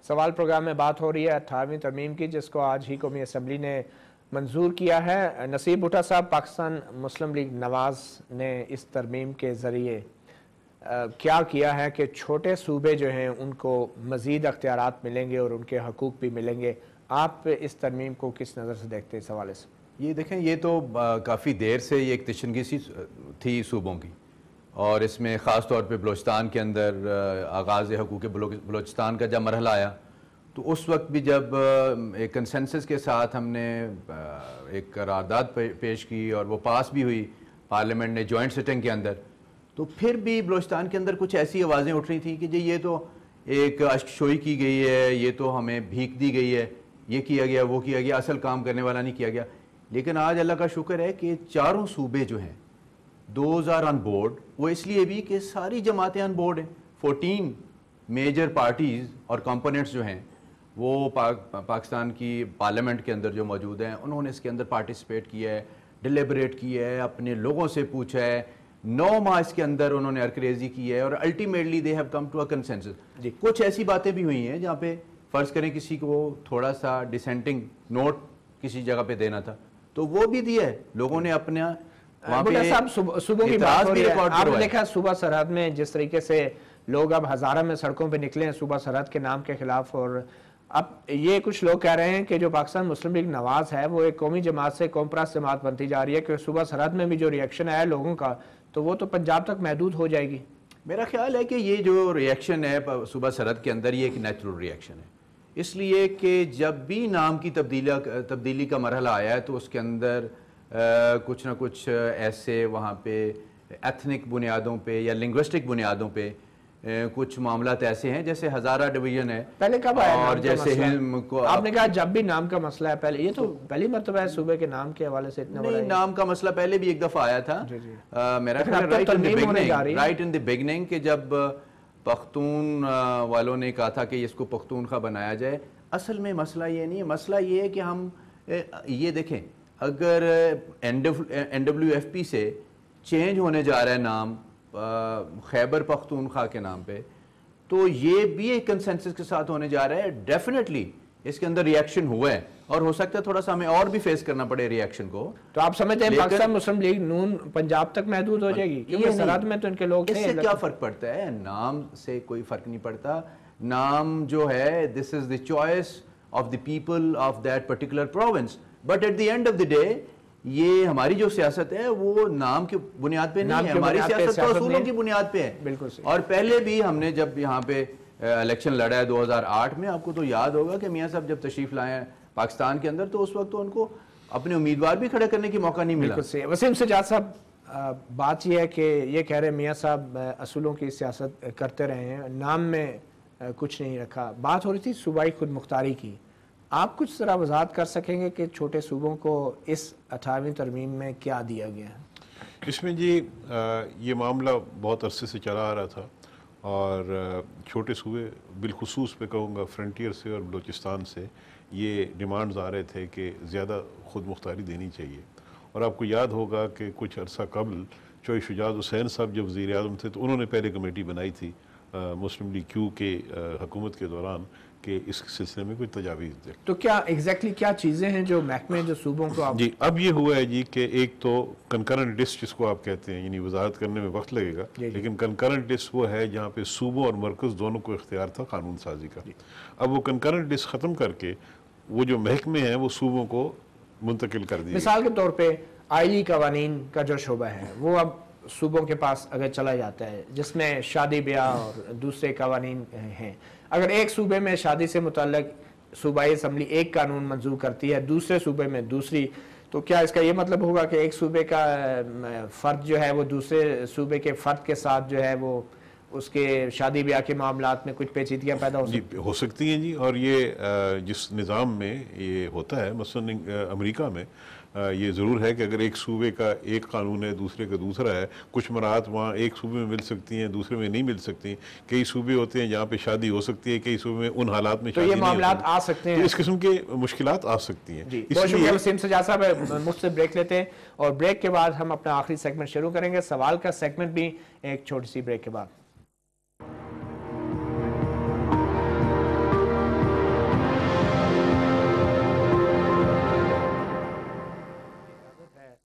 سوال پروگرام میں بات ہو رہی ہے 18ویں ترمیم کی، جس کو آج ہی قومی اسمبلی نے منظور کیا ہے۔ نصیب بھٹا صاحب، پاکستان مسلم لیگ نواز نے اس ترمیم کے ذریعے کیا کیا ہے کہ چھوٹے صوبے جو ہیں ان کو مزید اختیارات ملیں گے اور ان کے حقوق بھی ملیں گے؟ آپ اس ترمیم کو کس نظر سے دیکھتے ہیں اس حوالے سے؟ یہ دیکھیں، یہ تو کافی دیر سے یہ ایک تشنگی سی تھی صوبوں کی، اور اس میں خاص طور پہ بلوچستان کے اندر آغاز حقوق بلوچستان کا جب مرحلہ آیا تو اس وقت بھی جب ایک کنسنسس کے ساتھ ہم نے ایک قرارداد پیش کی اور وہ پاس بھی ہوئی پارلیمنٹ نے جوائنٹ سٹنگ کے اندر، تو پھر بھی بلوچستان کے اندر کچھ ایسی آوازیں اٹھ رہی تھیں کہ جی یہ تو ایک اشک شوئی کی گئی ہے، یہ تو ہمیں بھیک دی گئی ہے، یہ کیا گیا وہ کیا گیا، اصل کام کرنے والا نہیں کیا گیا۔ لیکن آج اللہ کا شکر ہے کہ چاروں صوبے جو ہیں دوز آر آن بورڈ، وہ اس لیے بھی کہ ساری جماعتیں آن بورڈ ہیں۔ 14 میجر پارٹیز اور کمپوننٹس جو ہیں وہ پاکستان کی پارلیمنٹ کے اندر جو موجود ہیں، انہوں نے اس کے اندر پارٹیسپیٹ کیا ہے، ڈیلیبریٹ کیا ہے، اپنے لوگوں سے پوچھا ہے، 9 ماہ اس کے اندر انہوں نے ارکریزی کی ہے، اور ultimately they have come to a consensus. کچھ ایسی باتیں بھی ہوئی ہیں جہاں پہ فرض کریں کسی کو تھوڑا سا ڈسینٹنگ نوٹ کسی جگہ پہ دینا تھا تو وہ بھی دیا ہے لوگوں نے اپنا۔ صوبوں کی بات ہو رہی ہے، آپ نے دیکھا صوبہ سرحد میں جس طریقے سے لوگ اب ہزارہ میں سڑکوں پہ نکلے ہیں صوبہ سرحد کے نام کے خلاف، اور اب یہ کچھ لوگ کہہ رہے ہیں کہ جو پاکستان مسلم لیگ نواز ہے وہ ایک قومی جماعت سے قوم پرست جماعت بنتی جا رہی ہے، کہ صوبہ سرحد میں بھی جو ریئیکشن آیا لوگوں کا تو وہ تو پنجاب تک محدود ہو جائے گی۔ میرا خیال ہے کہ یہ جو ریئیکشن ہے صوبہ سرحد کے اندر، یہ ایک نیچرل ریئیکشن ہے، اس لیے کہ جب بھی نام کی تبدیلی کا مرحلہ آیا ہے تو اس کے اندر کچھ نہ کچھ ایسے وہاں پہ ایتھنک بنیادوں پہ یا لنگوسٹک بنیادوں پہ کچھ معاملات ایسے ہیں، جیسے ہزارہ ڈویژن ہے پہلے کب آیا اور جیسے آپ نے کہا جب بھی نام کا مسئلہ ہے، پہلے یہ تو پہلی مرتبہ ہے صوبے کے نام کے حوالے سے اتنا بڑا؟ نام کا مسئلہ پہلے بھی ایک دفعہ آیا تھا میرا خیال رائٹ ان دی بگننگ، کہ جب پختون والوں نے کہا تھا کہ اس کو پختونخوا بنایا جائے۔ اصل میں مسئلہ یہ نہیں ہے، مسئلہ یہ ہے کہ ہم یہ دیکھیں، اگر NWFP سے چینج ہونے جا رہا ہے نام خیبر پختونخوا کے نام پہ، تو یہ بھی ایک کنسنسس کے ساتھ ہونے جا رہا ہے۔ ڈیفینیٹلی اس کے اندر ریئیکشن ہوا ہے، اور ہو سکتا ہے تھوڑا سا ہمیں اور بھی فیس کرنا پڑے ریئیکشن کو۔ تو آپ سمجھتے ہیں پاکستان مسلم لیگ نون پنجاب تک محدود ہو جائے گی؟ کیونکہ سرحد میں تو ان کے لوگ تھے۔ اس سے کیا فرق پڑتا ہے؟ نام سے کوئی فرق نہیں پڑتا۔ نام جو ہے this is the choice of the people of that particular province, but at the end of the day یہ ہماری جو سیاست ہے وہ نام کی بنیاد پہ نہیں ہے، ہماری سیاست تو اصولوں کی بنیاد پہ ہے۔ بالکل صحیح۔ اور پہلے بھی ہم نے جب یہاں پہ الیکشن لڑا ہے 2008 میں، آپ کو تو یاد ہوگا کہ میاں صاحب جب تشریف لائے ہیں پاکستان کے اندر تو اس وقت تو ان کو اپنے امیدوار بھی کھڑے کرنے کی موقع نہیں ملا۔ بالکل صحیح۔ وسیم سجاد صاحب، بات یہ ہے کہ یہ کہہ رہے میاں صاحب اصولوں کی سیاست کرتے رہے ہیں، نام میں کچھ نہیں رکھا۔ بات ہو رہی تھی صوبائی خود مختاری کی، آپ کچھ ذرا وضاحت کر سکیں گے کہ چھوٹے صوبوں کو اس 18ویں ترمیم میں کیا دیا گیا ہے؟ اس میں جی یہ معاملہ بہت عرصے سے چلا آ رہا تھا، اور چھوٹے صوبے بالخصوص میں کہوں گا فرنٹیئر سے اور بلوچستان سے یہ ڈیمانڈز آ رہے تھے کہ زیادہ خود مختاری دینی چاہیے۔ اور آپ کو یاد ہوگا کہ کچھ عرصہ قبل چوہے شجاعت حسین صاحب جب وزیر اعظم تھے تو انہوں نے پہلے کمیٹی بنائی تھی مسلم لیگ کیو کے حکومت کے دوران کہ اس سلسلے میں کوئی تجاویز دے۔ تو کیا ایگزیکٹلی کیا چیزیں ہیں جو محکمے جو صوبوں کو جی اب یہ ہوا ہے جی کہ ایک تو کنکرنٹ لسٹ جس کو آپ کہتے ہیں، یعنی وضاحت کرنے میں وقت لگے گا، لیکن کنکرنٹ لسٹ وہ ہے جہاں پہ صوبوں اور مرکز دونوں کو اختیار تھا قانون سازی کا۔ اب وہ کنکرنٹ لسٹ ختم کر کے وہ جو محکمے ہیں وہ صوبوں کو منتقل کر دیے۔ مثال کے طور پہ آئلی قوانین کا جو شعبہ ہے وہ اب صوبوں کے پاس اگر چلا جاتا ہے، جس میں شادی بیاہ اور دوسرے قوانین ہیں، اگر ایک صوبے میں شادی سے متعلق صوبائی اسمبلی ایک قانون منظور کرتی ہے، دوسرے صوبے میں دوسری، تو کیا اس کا یہ مطلب ہوگا کہ ایک صوبے کا فرد جو ہے وہ دوسرے صوبے کے فرد کے ساتھ جو ہے وہ اس کے شادی بیاہ کے معاملات میں کچھ پیچیدگیاں پیدا ہو سکتی ہیں جی؟ اور یہ جس نظام میں یہ ہوتا ہے، مثلا امریکہ میں یہ ضرور ہے کہ اگر ایک صوبے کا ایک قانون ہے دوسرے کا دوسرا ہے، کچھ مراحت وہاں ایک صوبے میں مل سکتی ہیں دوسرے میں نہیں مل سکتی۔ کئی صوبے ہوتے ہیں جہاں پہ شادی ہو سکتی ہے، کئی صوبے میں ان حالات میں شادی نہیں ہو سکتی۔ تو یہ معاملات آ سکتے ہیں، اس قسم کے مشکلات آ سکتی ہیں۔ بہت شکریہ وسیم سجاد صاحب۔ مجھ سے بریک لیتے ہیں اور بریک کے بعد ہم اپنا آخری سیگمنٹ شروع کریں گے، سوال کا سیگمنٹ بھی ایک چھوٹی سی بریک کے بعد۔